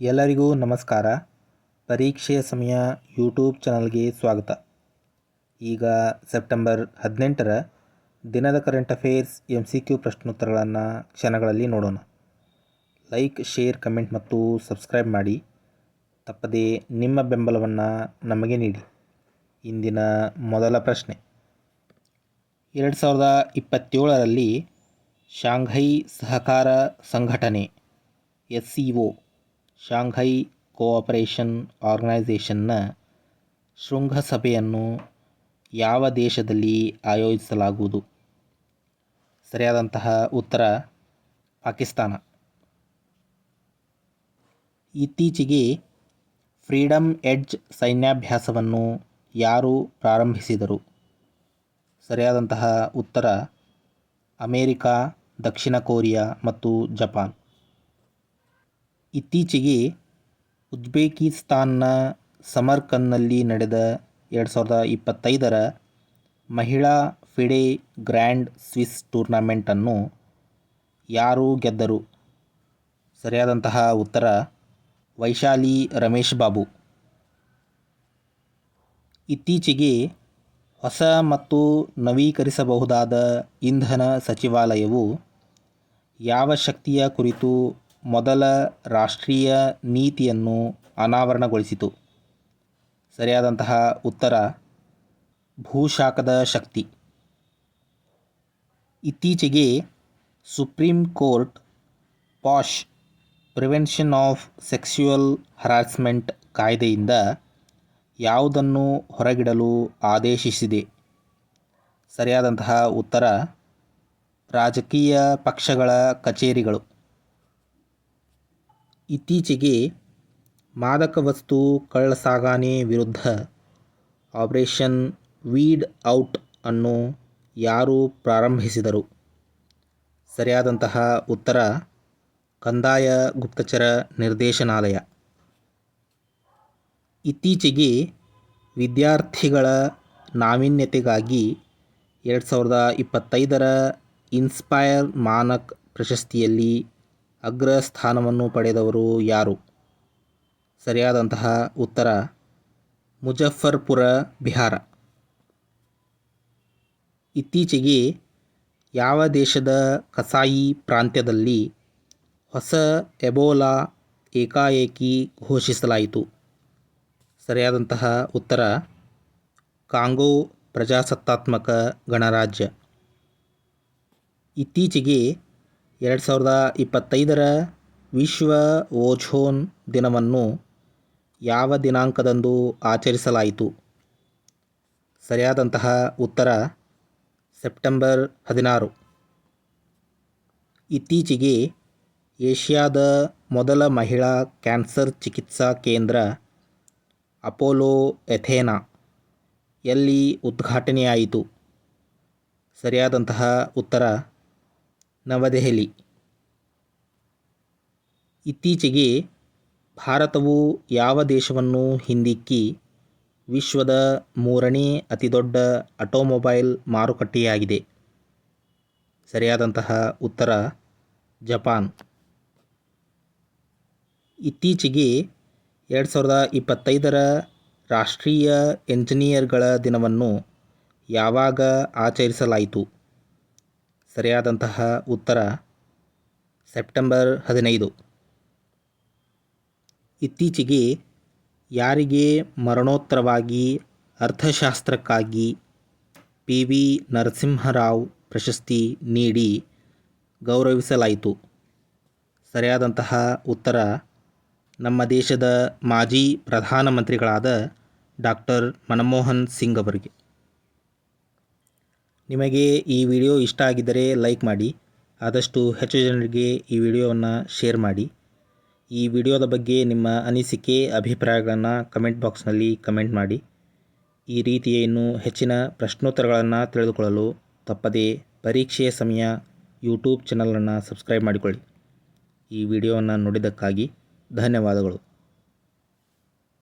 ಎಲ್ಲರಿಗೂ ನಮಸ್ಕಾರ. ಪರೀಕ್ಷೆಯ ಸಮಯ ಯೂಟ್ಯೂಬ್ ಚಾನಲ್ಗೆ ಸ್ವಾಗತ. ಈಗ ಸೆಪ್ಟೆಂಬರ್ 18ರ ದಿನದ ಕರೆಂಟ್ ಅಫೇರ್ಸ್ MCQ ಪ್ರಶ್ನೋತ್ತರಗಳನ್ನು ಕ್ಷಣಗಳಲ್ಲಿ ನೋಡೋಣ. ಲೈಕ್, ಶೇರ್, ಕಮೆಂಟ್ ಮತ್ತು ಸಬ್ಸ್ಕ್ರೈಬ್ ಮಾಡಿ. ತಪ್ಪದೇ ನಿಮ್ಮ ಬೆಂಬಲವನ್ನು ನಮಗೆ ನೀಡಿ. ಇಂದಿನ ಮೊದಲ ಪ್ರಶ್ನೆ. 2027ರಲ್ಲಿ ಶಾಂಘೈ ಸಹಕಾರ ಸಂಘಟನೆ SCO ಶಾಂಘೈ ಕೋಆಪರೇಷನ್ ಆರ್ಗನೈಸೇಷನ್ನ ಶೃಂಗಸಭೆಯನ್ನು ಯಾವ ದೇಶದಲ್ಲಿ ಆಯೋಜಿಸಲಾಗುವುದು? ಸರಿಯಾದಂತಹ ಉತ್ತರ ಪಾಕಿಸ್ತಾನ. ಇತ್ತೀಚೆಗೆ ಫ್ರೀಡಮ್ ಎಡ್ಜ್ ಸೈನ್ಯಾಭ್ಯಾಸವನ್ನು ಯಾರು ಪ್ರಾರಂಭಿಸಿದರು? ಸರಿಯಾದಂತಹ ಉತ್ತರ ಅಮೇರಿಕಾ, ದಕ್ಷಿಣ ಕೊರಿಯಾ ಮತ್ತು ಜಪಾನ್. ಇತ್ತೀಚೆಗೆ ಉಜ್ಬೇಕಿಸ್ತಾನ್ನ ಸಮರ್ಕಂದ್ನಲ್ಲಿ ನಡೆದ 2025ರ ಮಹಿಳಾ ಫಿಡೆ ಗ್ರ್ಯಾಂಡ್ ಸ್ವಿಸ್ ಟೂರ್ನಮೆಂಟನ್ನು ಯಾರು ಗೆದ್ದರು? ಸರಿಯಾದಂತಹ ಉತ್ತರ ವೈಶಾಲಿ ರಮೇಶ್ ಬಾಬು. ಇತ್ತೀಚೆಗೆ ಹೊಸ ಮತ್ತು ನವೀಕರಿಸಬಹುದಾದ ಇಂಧನ ಸಚಿವಾಲಯವು ಯಾವ ಶಕ್ತಿಯ ಕುರಿತು ಮೊದಲ ರಾಷ್ಟ್ರೀಯ ನೀತಿಯನ್ನು ಅನಾವರಣಗೊಳಿಸಿತು? ಸರಿಯಾದಂತಹ ಉತ್ತರ ಭೂಶಾಖದ ಶಕ್ತಿ. ಇತ್ತೀಚೆಗೆ supreme court posh prevention of sexual harassment ಕಾಯ್ದೆಯಿಂದ ಯಾವುದನ್ನು ಹೊರಗಿಡಲು ಆದೇಶಿಸಿದೆ? ಸರಿಯಾದಂತಹ ಉತ್ತರ ರಾಜಕೀಯ ಪಕ್ಷಗಳ ಕಚೇರಿಗಳು. ಇತ್ತೀಚೆಗೆ ಮಾದಕ ವಸ್ತು ಕಳ್ಳಸಾಗಣೆ ವಿರುದ್ಧ ಆಪರೇಷನ್ ವೀಡ್ ಔಟ್ ಅನ್ನು ಯಾರು ಪ್ರಾರಂಭಿಸಿದರು? ಸರಿಯಾದಂತಹ ಉತ್ತರ ಕಂದಾಯ ಗುಪ್ತಚರ ನಿರ್ದೇಶನಾಲಯ. ಇತ್ತೀಚೆಗೆ ವಿದ್ಯಾರ್ಥಿಗಳ ನಾವೀನ್ಯತೆಗಾಗಿ 2025ರ ಇನ್ಸ್ಪೈರ್ ಮಾನಕ್ ಪ್ರಶಸ್ತಿಯಲ್ಲಿ ಅಗ್ರ ಸ್ಥಾನವನ್ನು ಪಡೆದವರು ಯಾರು? ಸರಿಯಾದಂತಹ ಉತ್ತರ ಮುಜಫರ್ಪುರ, ಬಿಹಾರ. ಇತ್ತೀಚೆಗೆ ಯಾವ ದೇಶದ ಕಸಾಯಿ ಪ್ರಾಂತ್ಯದಲ್ಲಿ ಹೊಸ ಎಬೋಲಾ ಏಕಾಏಕಿ ಘೋಷಿಸಲಾಯಿತು? ಸರಿಯಾದಂತಹ ಉತ್ತರ ಕಾಂಗೋ ಪ್ರಜಾಸತ್ತಾತ್ಮಕ ಗಣರಾಜ್ಯ. ಇತ್ತೀಚೆಗೆ 2025ರ ವಿಶ್ವ ಓಝೋನ್ ದಿನವನ್ನು ಯಾವ ದಿನಾಂಕದಂದು ಆಚರಿಸಲಾಯಿತು? ಸರಿಯಾದಂತಹ ಉತ್ತರ ಸೆಪ್ಟೆಂಬರ್ 16. ಇತ್ತೀಚೆಗೆ ಏಷ್ಯಾದ ಮೊದಲ ಮಹಿಳಾ ಕ್ಯಾನ್ಸರ್ ಚಿಕಿತ್ಸಾ ಕೇಂದ್ರ ಅಪೋಲೋ ಅಥೆನಾ ಎಲ್ಲಿ ಉದ್ಘಾಟನೆಯಾಯಿತು? ಸರಿಯಾದಂತಹ ಉತ್ತರ ನವದೆಹಲಿ. ಇತ್ತೀಚೆಗೆ ಭಾರತವು ಯಾವ ದೇಶವನ್ನು ಹಿಂದಿಕ್ಕಿ ವಿಶ್ವದ 3ನೇ ಅತಿದೊಡ್ಡ ಆಟೋಮೊಬೈಲ್ ಮಾರುಕಟ್ಟೆಯಾಗಿದೆ? ಸರಿಯಾದಂತಹ ಉತ್ತರ ಜಪಾನ್. ಇತ್ತೀಚೆಗೆ 2025ರ ರಾಷ್ಟ್ರೀಯ ಎಂಜಿನಿಯರ್ಗಳ ದಿನವನ್ನು ಯಾವಾಗ ಆಚರಿಸಲಾಯಿತು? ಸರಿಯಾದಂತಹ ಉತ್ತರ ಸೆಪ್ಟೆಂಬರ್ 15. ಇತ್ತೀಚೆಗೆ ಯಾರಿಗೆ ಮರಣೋತ್ತರವಾಗಿ ಅರ್ಥಶಾಸ್ತ್ರಕ್ಕಾಗಿ PV ನರಸಿಂಹರಾವ್ ಪ್ರಶಸ್ತಿ ನೀಡಿ ಗೌರವಿಸಲಾಯಿತು? ಸರಿಯಾದಂತಹ ಉತ್ತರ ನಮ್ಮ ದೇಶದ ಮಾಜಿ ಪ್ರಧಾನಮಂತ್ರಿಗಳಾದ ಡಾಕ್ಟರ್ ಮನಮೋಹನ್ ಸಿಂಗ್ ಅವರಿಗೆ. ನಿಮಗೆ ಈ ವಿಡಿಯೋ ಇಷ್ಟ ಆಗಿದ್ದರೆ ಲೈಕ್ ಮಾಡಿ. ಆದಷ್ಟು ಹೆಚ್ಚು ಜನರಿಗೆ ಈ ವಿಡಿಯೋವನ್ನು ಶೇರ್ ಮಾಡಿ. ಈ ವಿಡಿಯೋದ ಬಗ್ಗೆ ನಿಮ್ಮ ಅನಿಸಿಕೆ, ಅಭಿಪ್ರಾಯಗಳನ್ನು ಕಮೆಂಟ್ ಬಾಕ್ಸ್ನಲ್ಲಿ ಕಮೆಂಟ್ ಮಾಡಿ. ಈ ರೀತಿಯ ಇನ್ನೂ ಹೆಚ್ಚಿನ ಪ್ರಶ್ನೋತ್ತರಗಳನ್ನು ತಿಳಿದುಕೊಳ್ಳಲು ತಪ್ಪದೇ ಪರೀಕ್ಷೆಯ ಸಮಯ ಯೂಟ್ಯೂಬ್ ಚಾನಲನ್ನು ಸಬ್ಸ್ಕ್ರೈಬ್ ಮಾಡಿಕೊಳ್ಳಿ. ಈ ವಿಡಿಯೋವನ್ನು ನೋಡಿದ್ದಕ್ಕಾಗಿ ಧನ್ಯವಾದಗಳು.